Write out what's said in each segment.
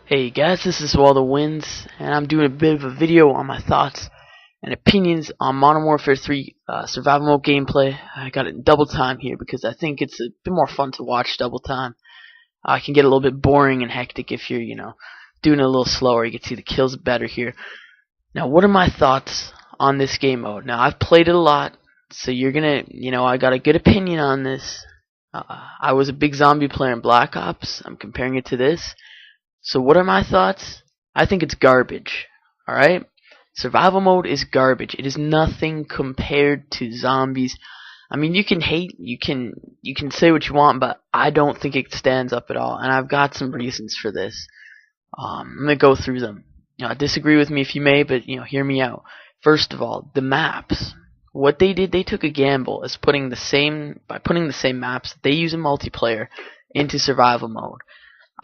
Hey guys, this is Waldo Wins, and I'm doing a bit of a video on my thoughts and opinions on Modern Warfare 3 survival mode gameplay. I got it in double time here because I think it's a bit more fun to watch double time. It can get a little bit boring and hectic if you're, doing it a little slower. You can see the kills better here. Now, what are my thoughts on this game mode? Now, I've played it a lot, so you're gonna, I got a good opinion on this. I was a big zombie player in Black Ops. I'm comparing it to this. So what are my thoughts? I think it's garbage. Alright? Survival mode is garbage. It is nothing compared to zombies. I mean, you can hate, you can say what you want, but I don't think it stands up at all. And I've got some reasons for this. I'm gonna go through them. Disagree with me if you may, but hear me out. First of all, the maps. What they did, they took a gamble as putting the same maps that they use in multiplayer into survival mode.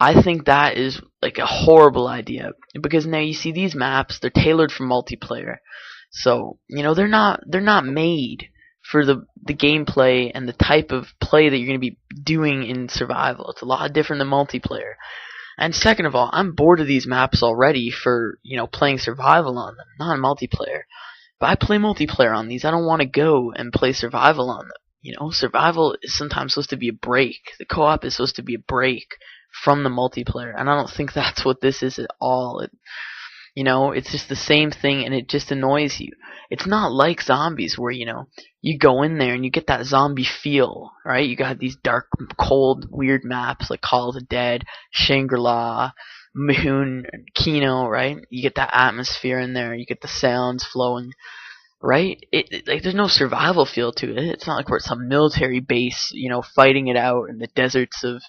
I think that is like a horrible idea because now you see these maps, they're tailored for multiplayer. So, they're not made for the gameplay and the type of play that you're going to be doing in survival. It's a lot different than multiplayer. And second of all, I'm bored of these maps already for, playing survival on them, not multiplayer. But I play multiplayer on these. I don't want to go and play survival on them. Survival is sometimes supposed to be a break. The co-op is supposed to be a break from the multiplayer, and I don't think that's what this is at all. It's just the same thing, and it just annoys you. It's not like zombies where, you go in there and you get that zombie feel, right? You got these dark, cold, weird maps like Call of the Dead, Shangri-La, Moon, Kino, right? You get that atmosphere in there, you get the sounds flowing, right? Like there's no survival feel to it. It's not like we're at some military base, fighting it out in the deserts of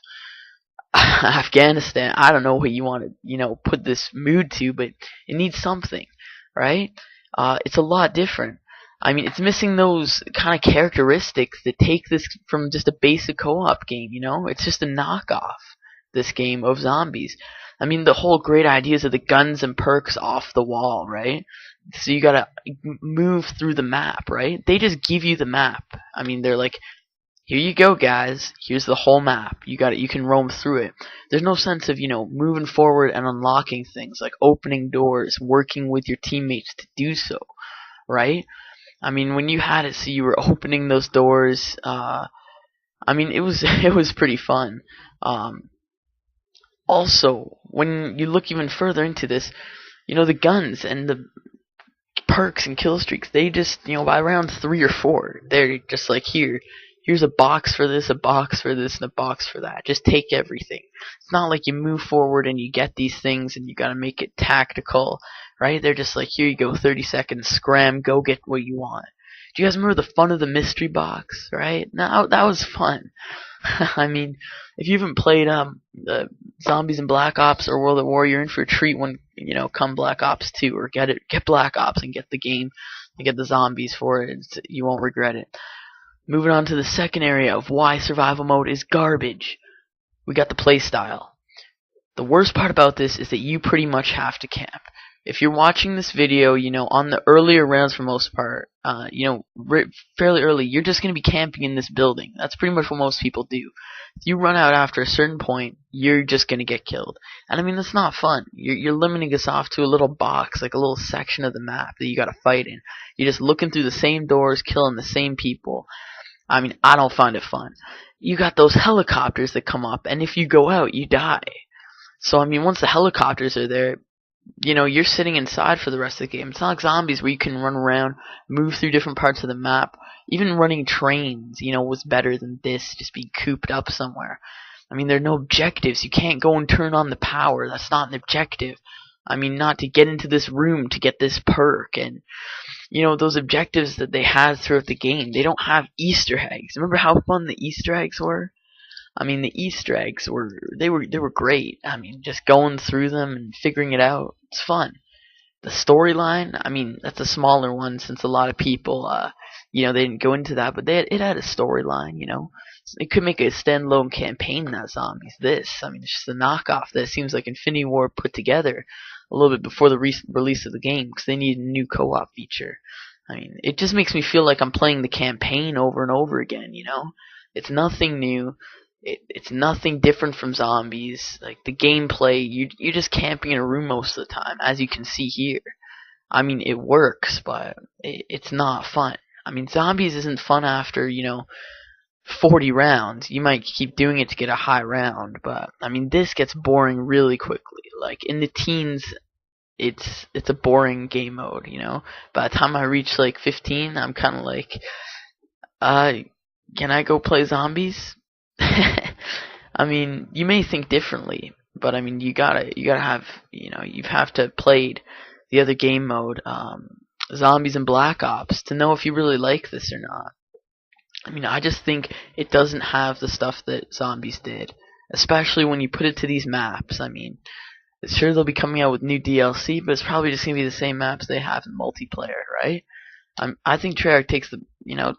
Afghanistan. I don't know what you want to, put this mood to, but it needs something, right? It's a lot different. I mean, it's missing those kind of characteristics that take this from just a basic co-op game, It's just a knockoff, this game of zombies. I mean, the whole great ideas of the guns and perks off the wall, right? So you gotta move through the map, right? They just give you the map. I mean, they're like, here you go, guys. Here's the whole map. You got it. You can roam through it. There's no sense of, moving forward and unlocking things like opening doors, working with your teammates to do so, right? I mean, when you had it, so you were opening those doors. I mean, it was it was pretty fun. Also, when you look even further into this, the guns and the perks and kill streaks, they just, by round 3 or 4, they're just like, here's a box for this, a box for this, and a box for that. Just take everything. It's not like you move forward and you get these things and you gotta make it tactical, right? They're just like, here you go, 30 seconds, scram, go get what you want. Do you guys remember the fun of the mystery box, right? No, that was fun. I mean, if you haven't played Zombies in Black Ops or World at War, you're in for a treat when, come Black Ops 2, or get Black Ops and get the game and get the zombies for it. You won't regret it. Moving on to the second area of why survival mode is garbage. We got the playstyle. The worst part about this is that you pretty much have to camp. If you're watching this video, on the earlier rounds for most part, fairly early, you're just going to be camping in this building. That's pretty much what most people do. If you run out after a certain point, you're just going to get killed. And I mean, that's not fun. You're limiting us off to a little box, like a little section of the map that you got to fight in. You're just looking through the same doors, killing the same people. I mean, I don't find it fun. You got those helicopters that come up, and if you go out, you die. So, I mean, once the helicopters are there, you're sitting inside for the rest of the game. It's not like zombies where you can run around, move through different parts of the map. Even running trains, was better than this, just being cooped up somewhere. I mean, there are no objectives. You can't go and turn on the power. That's not an objective. I mean, not to get into this room to get this perk, and those objectives that they had throughout the game. They don't have Easter eggs. Remember how fun the Easter eggs were? I mean, the Easter eggs were great. I mean, just going through them and figuring it out, it's fun. The storyline, I mean, that's a smaller one since a lot of people, they didn't go into that, but it had a storyline. It could make a standalone campaign, not zombies. I mean, it's just a knockoff that seems like Infinity War put together a little bit before the release of the game because they need a new co-op feature. I mean, it just makes me feel like I'm playing the campaign over and over again, It's nothing new. It's nothing different from zombies. Like the gameplay, you're just camping in a room most of the time, as you can see here. I mean, it works, but it's not fun. I mean, zombies isn't fun after 40 rounds. You might keep doing it to get a high round, but I mean, this gets boring really quickly. Like in the teens, it's a boring game mode. By the time I reach like 15, I'm kind of like, uh, can I go play zombies? I mean, you may think differently, but I mean, you gotta have, you have to have played the other game mode, Zombies and Black Ops, to know if you really like this or not. I mean, I just think it doesn't have the stuff that Zombies did, especially when you put it to these maps. I mean, sure they'll be coming out with new DLC, but it's probably just gonna be the same maps they have in multiplayer, right? I think Treyarch takes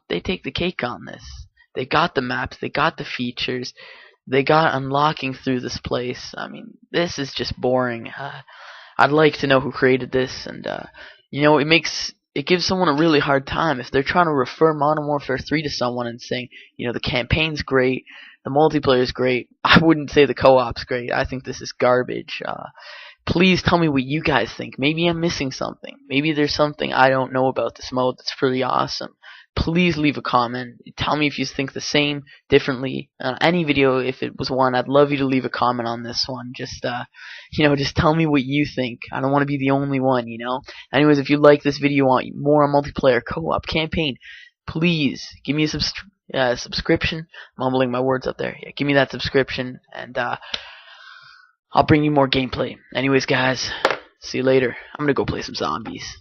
they take the cake on this. They got the maps, they got the features, they got unlocking through this place. I mean, this is just boring. I'd like to know who created this, and it gives someone a really hard time if they're trying to refer Modern Warfare 3 to someone and saying, the campaign's great, the multiplayer's great. I wouldn't say the co-op's great. I think this is garbage. Please tell me what you guys think. Maybe I'm missing something. Maybe there's something I don't know about this mode that's pretty awesome. Please leave a comment. Tell me if you think the same, differently. Any video, if it was one, I'd love you to leave a comment on this one. Just tell me what you think. I don't want to be the only one, Anyways, if you like this video, want more on multiplayer co-op campaign, please give me a subscription. Mumbling my words up there. Yeah, give me that subscription, and I'll bring you more gameplay. Anyways, guys, see you later. I'm gonna go play some zombies.